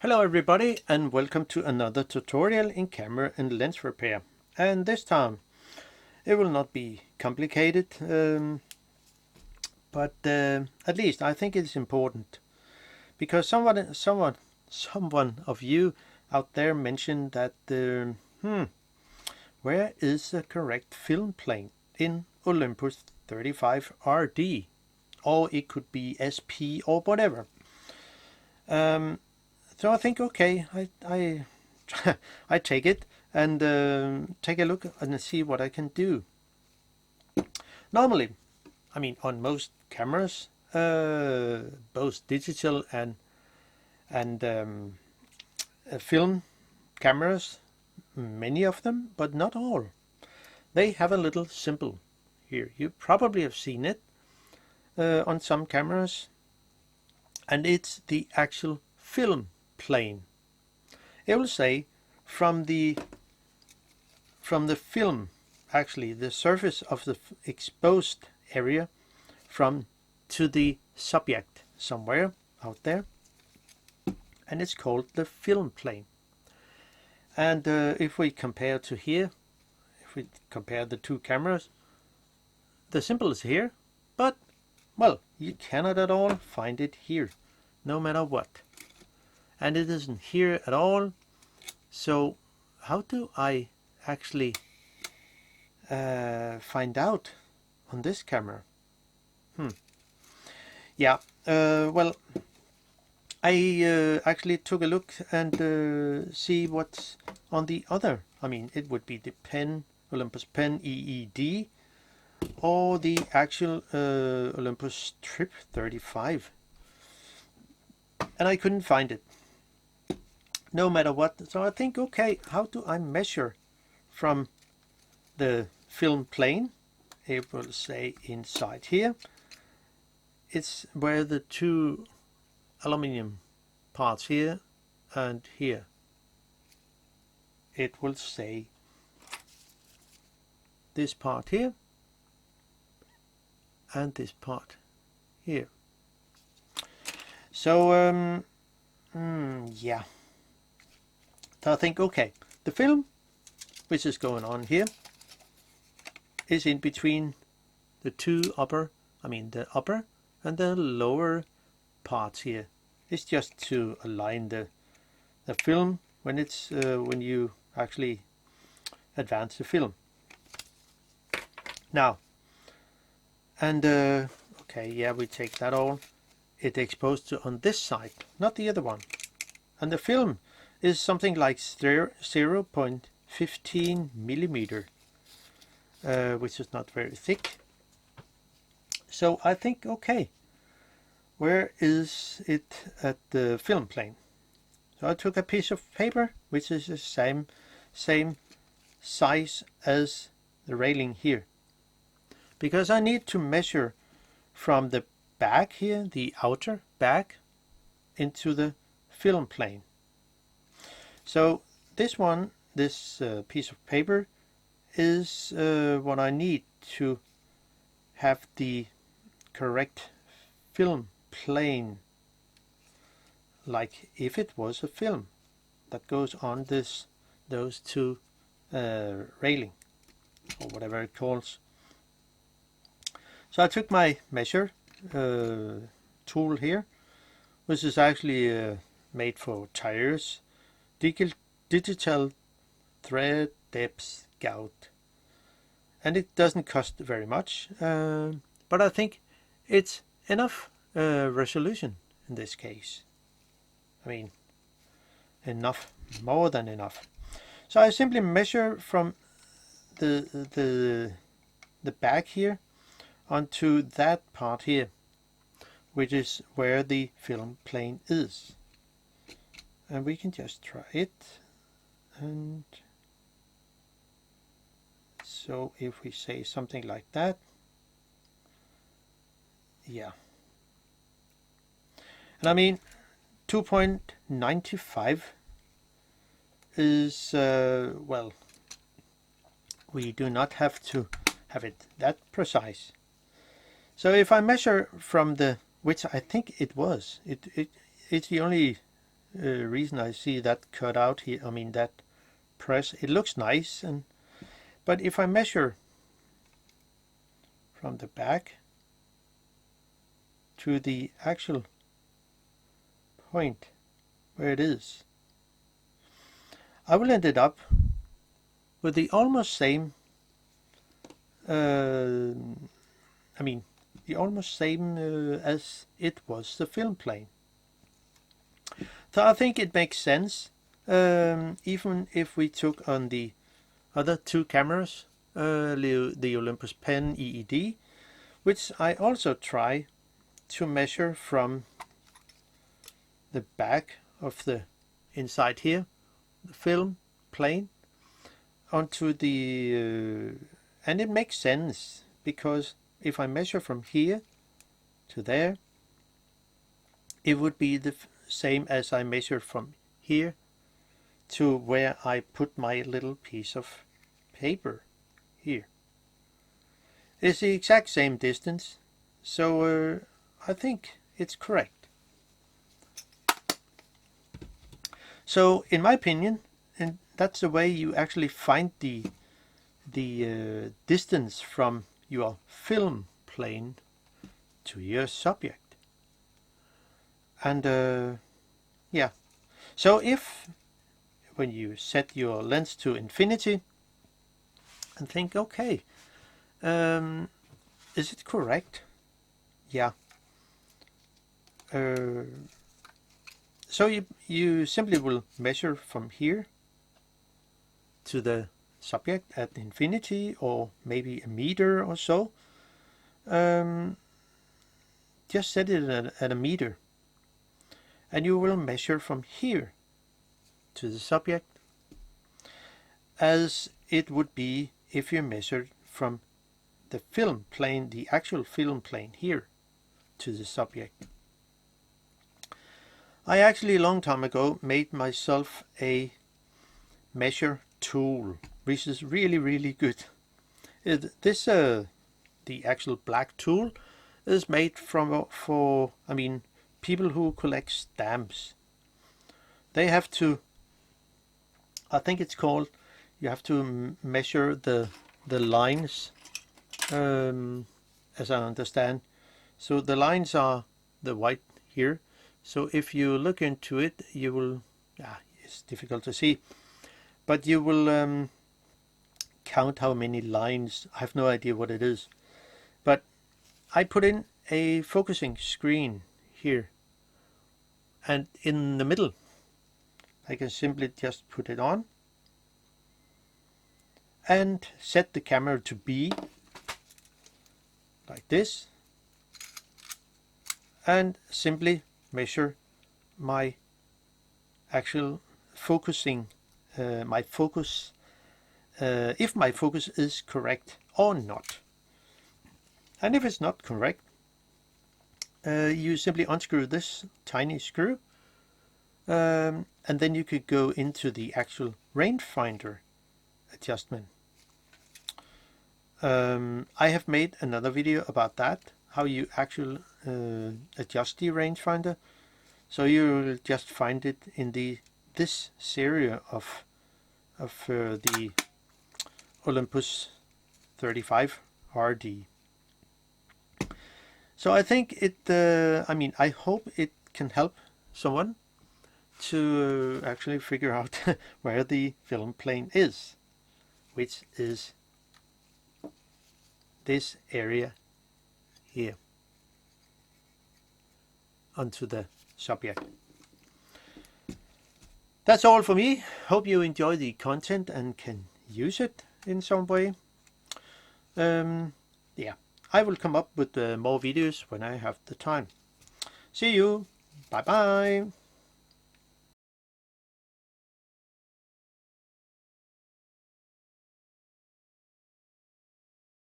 Hello everybody and welcome to another tutorial in camera and lens repair. And this time it will not be complicated, but at least I think it's important because someone of you out there mentioned that where is the correct film plane in Olympus 35 RD, or it could be SP or whatever. So I think, okay, I I take it and take a look and see what I can do. Normally, I mean, on most cameras, both digital and film cameras, many of them, but not all, they have a little symbol here. You probably have seen it on some cameras, and it's the actual film plane. It will say from the film, actually the surface of the exposed area, from to the subject somewhere out there, and it's called the film plane. And if we compare to here, if we compare the two cameras, the symbol is here, but well, you cannot at all find it here, no matter what. And it isn't here at all. So how do I actually find out on this camera? Yeah, well, I actually took a look and see what's on the other. I mean, it would be the pen, Olympus Pen EED, or the actual Olympus Trip 35. And I couldn't find it, no matter what. So I think, okay, how do I measure from the film plane? It will say inside here. It's where the two aluminium parts here and here. It will say this part here and this part here. So yeah. So I think, okay, the film, which is going on here, is in between the two upper, the upper and the lower parts here. It's just to align the film when it's when you actually advance the film. Now, and okay, yeah, we take that all. It's exposed to on this side, not the other one. And the film is something like 0.15 millimeter, which is not very thick. So I think, okay, where is it at the film plane? So I took a piece of paper which is the same size as the railing here, because I need to measure from the back here, the outer back, into the film plane. So this piece of paper is what I need to have the correct film plane, like if it was a film that goes on those two railing, or whatever it calls. So I took my measure tool here, which is actually made for tires, digital thread depth gauge, and it doesn't cost very much, but I think it's enough resolution in this case. I mean, enough, more than enough. So I simply measure from the back here onto that part here, which is where the film plane is. And we can just try it. And so if we say something like that, yeah. And I mean, 2.95 is, well, we do not have to have it that precise. So if I measure from the, which I think it was, it's the only reason I see that cut out here, I mean that press, it looks nice, but if I measure from the back to the actual point where it is, I will end it up with the almost same, the almost same as it was the film plane. So I think it makes sense, even if we took on the other two cameras, the Olympus Pen EED, which I also try to measure from the back of the inside here, the film plane, onto the and it makes sense, because if I measure from here to there, it would be the same as I measure from here to where I put my little piece of paper here. It's the exact same distance, so I think it's correct. So in my opinion, and that's the way you actually find the distance from your film plane to your subject. And yeah, so if when you set your lens to infinity and think, okay, is it correct? Yeah. So you simply will measure from here to the subject at infinity, or maybe a meter or so. Just set it at a meter, and you will measure from here to the subject as it would be if you measured from the film plane, the actual film plane here, to the subject. I actually a long time ago made myself a measure tool, which is really good. The actual black tool is made for people who collect stamps. They have to, I think it's called, you have to measure the lines, as I understand. So the lines are the white here. So if you look into it, you will, it's difficult to see, but you will count how many lines. I have no idea what it is, but I put in a focusing screen here, and in the middle I can simply just put it on and set the camera to B like this, and simply measure my actual focusing, my focus, if my focus is correct or not. And if it's not correct, you simply unscrew this tiny screw, and then you could go into the actual rangefinder adjustment. I have made another video about that, how you actually adjust the rangefinder. So you will just find it in this series of the Olympus 35 RD. So I think it, I hope it can help someone to actually figure out where the film plane is, which is this area here onto the subject. That's all for me. Hope you enjoy the content and can use it in some way. Yeah, I will come up with more videos when I have the time. See you. Bye bye.